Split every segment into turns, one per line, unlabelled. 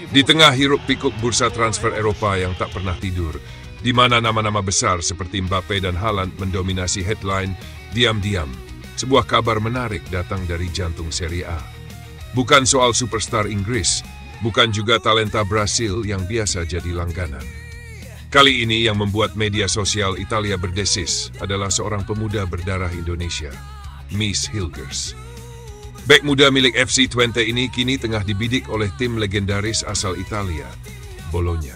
Di tengah hiruk-pikuk bursa transfer Eropa yang tak pernah tidur, di mana nama-nama besar seperti Mbappe dan Haaland mendominasi headline, diam-diam, sebuah kabar menarik datang dari jantung Serie A. Bukan soal superstar Inggris, bukan juga talenta Brasil yang biasa jadi langganan. Kali ini yang membuat media sosial Italia berdesis adalah seorang pemuda berdarah Indonesia, Mies Hilgers. Bek muda milik FC Twente ini kini tengah dibidik oleh tim legendaris asal Italia, Bologna.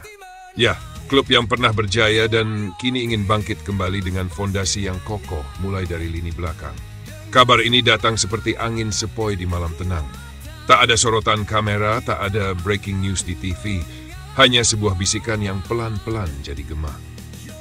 Ya, klub yang pernah berjaya dan kini ingin bangkit kembali dengan fondasi yang kokoh mulai dari lini belakang. Kabar ini datang seperti angin sepoi di malam tenang. Tak ada sorotan kamera, tak ada breaking news di TV, hanya sebuah bisikan yang pelan-pelan jadi gema.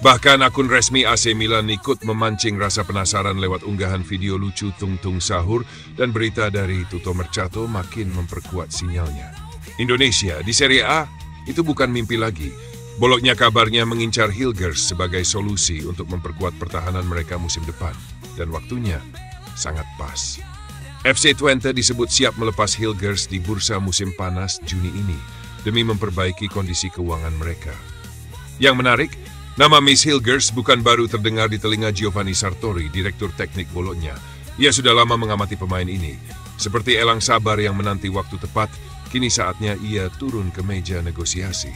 Bahkan akun resmi AC Milan ikut memancing rasa penasaran lewat unggahan video lucu tung-tung sahur dan berita dari Tutto Mercato makin memperkuat sinyalnya. Indonesia di Serie A itu bukan mimpi lagi. Bologna kabarnya mengincar Hilgers sebagai solusi untuk memperkuat pertahanan mereka musim depan. Dan waktunya sangat pas. FC Twente disebut siap melepas Hilgers di bursa musim panas Juni ini demi memperbaiki kondisi keuangan mereka. Yang menarik, nama Mies Hilgers bukan baru terdengar di telinga Giovanni Sartori, direktur teknik Bologna. Ia sudah lama mengamati pemain ini. Seperti elang sabar yang menanti waktu tepat, kini saatnya ia turun ke meja negosiasi.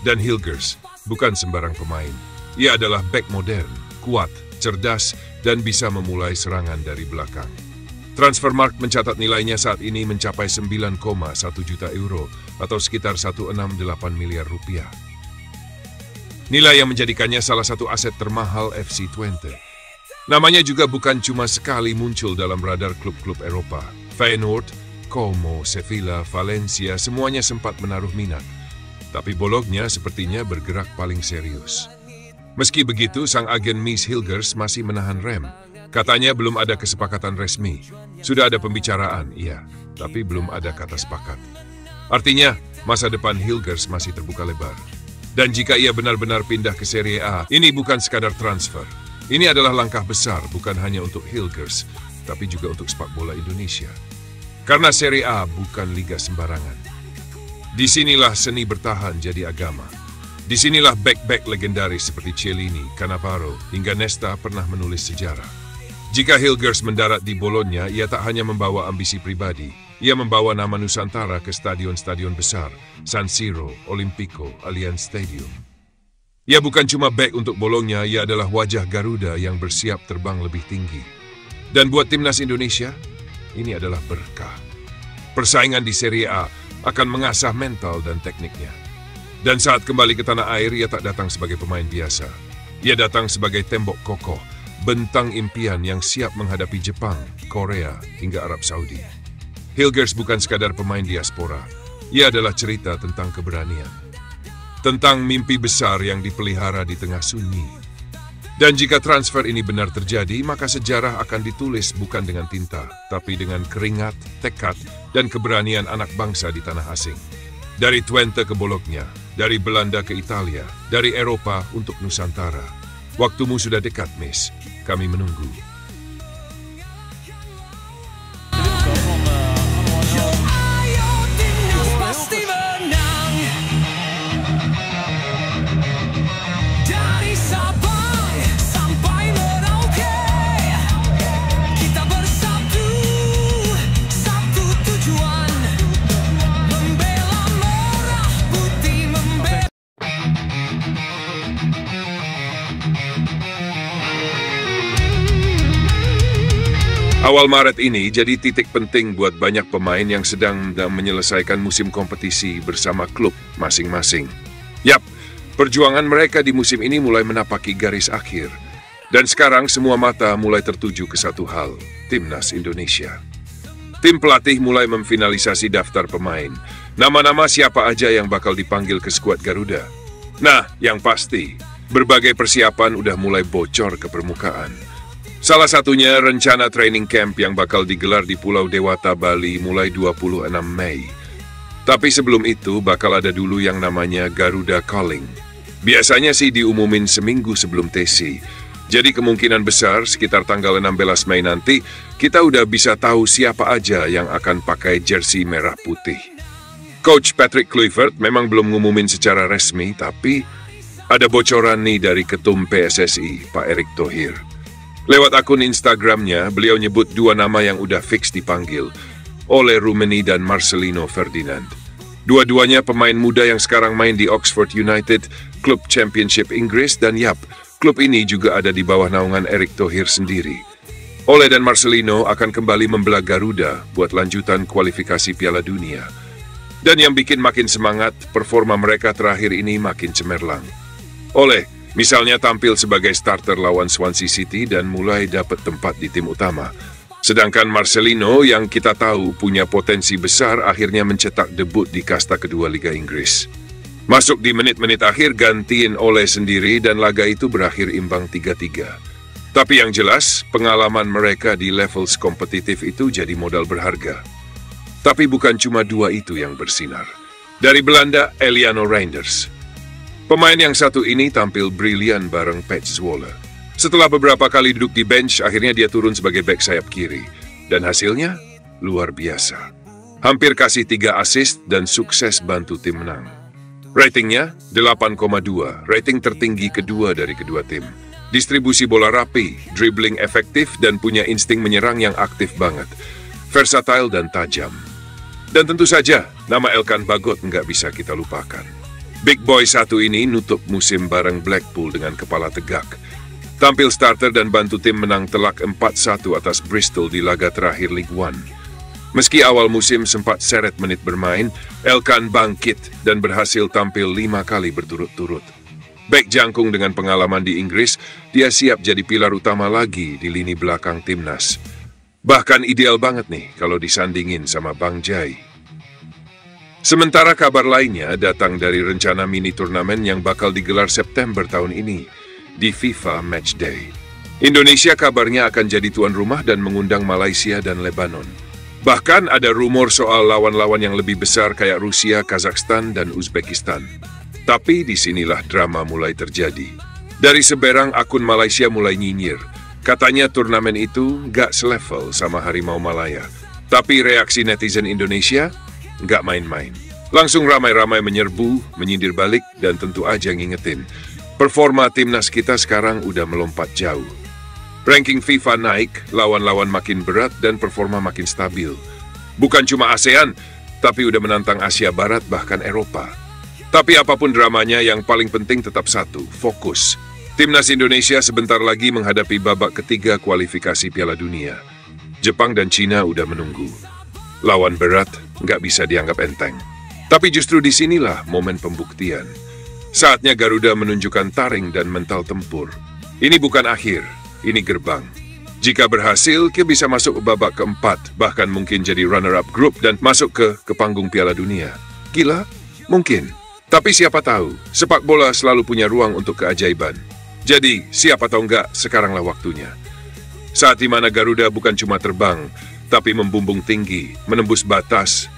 Dan Hilgers bukan sembarang pemain. Ia adalah bek modern, kuat, cerdas, dan bisa memulai serangan dari belakang. Transfermarkt mencatat nilainya saat ini mencapai 9,1 juta euro atau sekitar 168 miliar rupiah. Nilai yang menjadikannya salah satu aset termahal FC Twente. Namanya juga bukan cuma sekali muncul dalam radar klub-klub Eropa. Feyenoord, Como, Sevilla, Valencia semuanya sempat menaruh minat. Tapi Bologna sepertinya bergerak paling serius. Meski begitu, sang agen Mies Hilgers masih menahan rem. Katanya belum ada kesepakatan resmi. Sudah ada pembicaraan, iya, tapi belum ada kata sepakat. Artinya, masa depan Hilgers masih terbuka lebar. Dan jika ia benar-benar pindah ke Serie A, ini bukan sekadar transfer. Ini adalah langkah besar bukan hanya untuk Hilgers, tapi juga untuk sepak bola Indonesia. Karena Serie A bukan liga sembarangan. Disinilah seni bertahan jadi agama. Disinilah bek-bek legendaris seperti Chiellini, Cannavaro, hingga Nesta pernah menulis sejarah. Jika Hilgers mendarat di Bologna, ia tak hanya membawa ambisi pribadi. Ia membawa nama Nusantara ke stadion-stadion besar, San Siro, Olimpico, Allianz Stadium. Ia bukan cuma bek untuk Bologna, ia adalah wajah Garuda yang bersiap terbang lebih tinggi. Dan buat timnas Indonesia, ini adalah berkah. Persaingan di Serie A akan mengasah mental dan tekniknya. Dan saat kembali ke tanah air, ia tak datang sebagai pemain biasa. Ia datang sebagai tembok kokoh, bentang impian yang siap menghadapi Jepang, Korea, hingga Arab Saudi. Hilgers bukan sekadar pemain diaspora. Ia adalah cerita tentang keberanian. Tentang mimpi besar yang dipelihara di tengah sunyi. Dan jika transfer ini benar terjadi, maka sejarah akan ditulis bukan dengan tinta, tapi dengan keringat, tekad, dan keberanian anak bangsa di tanah asing. Dari Twente ke Bologna, dari Belanda ke Italia, dari Eropa untuk Nusantara. Waktumu sudah dekat, Mies. Kami menunggu. Awal Maret ini jadi titik penting buat banyak pemain yang sedang menyelesaikan musim kompetisi bersama klub masing-masing. Yap, perjuangan mereka di musim ini mulai menapaki garis akhir. Dan sekarang semua mata mulai tertuju ke satu hal, Timnas Indonesia. Tim pelatih mulai memfinalisasi daftar pemain. Nama-nama siapa aja yang bakal dipanggil ke skuad Garuda. Nah, yang pasti, berbagai persiapan udah mulai bocor ke permukaan. Salah satunya rencana training camp yang bakal digelar di Pulau Dewata, Bali mulai 26 Mei. Tapi sebelum itu bakal ada dulu yang namanya Garuda Calling. Biasanya sih diumumin seminggu sebelum TC. Jadi kemungkinan besar sekitar tanggal 16 Mei nanti, kita udah bisa tahu siapa aja yang akan pakai jersey merah putih. Coach Patrick Kluivert memang belum ngumumin secara resmi, tapi ada bocoran nih dari Ketum PSSI, Pak Erick Thohir. Lewat akun Instagramnya, beliau nyebut dua nama yang udah fix dipanggil, Ole Roumanie dan Marcelino Ferdinand. Dua-duanya pemain muda yang sekarang main di Oxford United, klub Championship Inggris, dan yap, klub ini juga ada di bawah naungan Erick Thohir sendiri. Ole dan Marcelino akan kembali membela Garuda buat lanjutan kualifikasi Piala Dunia. Dan yang bikin makin semangat, performa mereka terakhir ini makin cemerlang. Ole, misalnya tampil sebagai starter lawan Swansea City dan mulai dapat tempat di tim utama. Sedangkan Marcelino yang kita tahu punya potensi besar akhirnya mencetak debut di kasta kedua Liga Inggris. Masuk di menit-menit akhir gantiin Ole sendiri dan laga itu berakhir imbang 3-3. Tapi yang jelas, pengalaman mereka di levels kompetitif itu jadi modal berharga. Tapi bukan cuma dua itu yang bersinar. Dari Belanda, Eliano Reinders. Pemain yang satu ini tampil brilian bareng Pat Zwolle. Setelah beberapa kali duduk di bench, akhirnya dia turun sebagai bek sayap kiri. Dan hasilnya luar biasa. Hampir kasih 3 assist dan sukses bantu tim menang. Ratingnya 8,2, rating tertinggi kedua dari kedua tim. Distribusi bola rapi, dribbling efektif, dan punya insting menyerang yang aktif banget. Versatile dan tajam. Dan tentu saja, nama Elkan Bagot nggak bisa kita lupakan. Big Boy satu ini nutup musim bareng Blackpool dengan kepala tegak. Tampil starter dan bantu tim menang telak 4-1 atas Bristol di laga terakhir League One. Meski awal musim sempat seret menit bermain, Elkan bangkit dan berhasil tampil 5 kali berturut-turut. Bek jangkung dengan pengalaman di Inggris, dia siap jadi pilar utama lagi di lini belakang timnas. Bahkan ideal banget nih kalau disandingin sama Bang Jai. Sementara kabar lainnya datang dari rencana mini turnamen yang bakal digelar September tahun ini di FIFA Matchday. Indonesia kabarnya akan jadi tuan rumah dan mengundang Malaysia dan Lebanon. Bahkan ada rumor soal lawan-lawan yang lebih besar kayak Rusia, Kazakhstan, dan Uzbekistan. Tapi disinilah drama mulai terjadi. Dari seberang akun Malaysia mulai nyinyir. Katanya turnamen itu nggak selevel sama Harimau Malaya. Tapi reaksi netizen Indonesia nggak main-main. Langsung ramai-ramai menyerbu, menyindir balik, dan tentu aja ngingetin. Performa timnas kita sekarang udah melompat jauh. Ranking FIFA naik, lawan-lawan makin berat, dan performa makin stabil. Bukan cuma ASEAN, tapi udah menantang Asia Barat bahkan Eropa. Tapi apapun dramanya, yang paling penting tetap satu, fokus. Timnas Indonesia sebentar lagi menghadapi babak ketiga kualifikasi Piala Dunia. Jepang dan Cina udah menunggu. Lawan berat, nggak bisa dianggap enteng. Tapi justru disinilah momen pembuktian. Saatnya Garuda menunjukkan taring dan mental tempur. Ini bukan akhir, ini gerbang. Jika berhasil, kita bisa masuk ke babak keempat, bahkan mungkin jadi runner-up grup dan masuk ke panggung Piala Dunia. Gila? Mungkin. Tapi siapa tahu, sepak bola selalu punya ruang untuk keajaiban. Jadi, siapa tahu enggak, sekaranglah waktunya. Saat di mana Garuda bukan cuma terbang, tapi membumbung tinggi, menembus batas,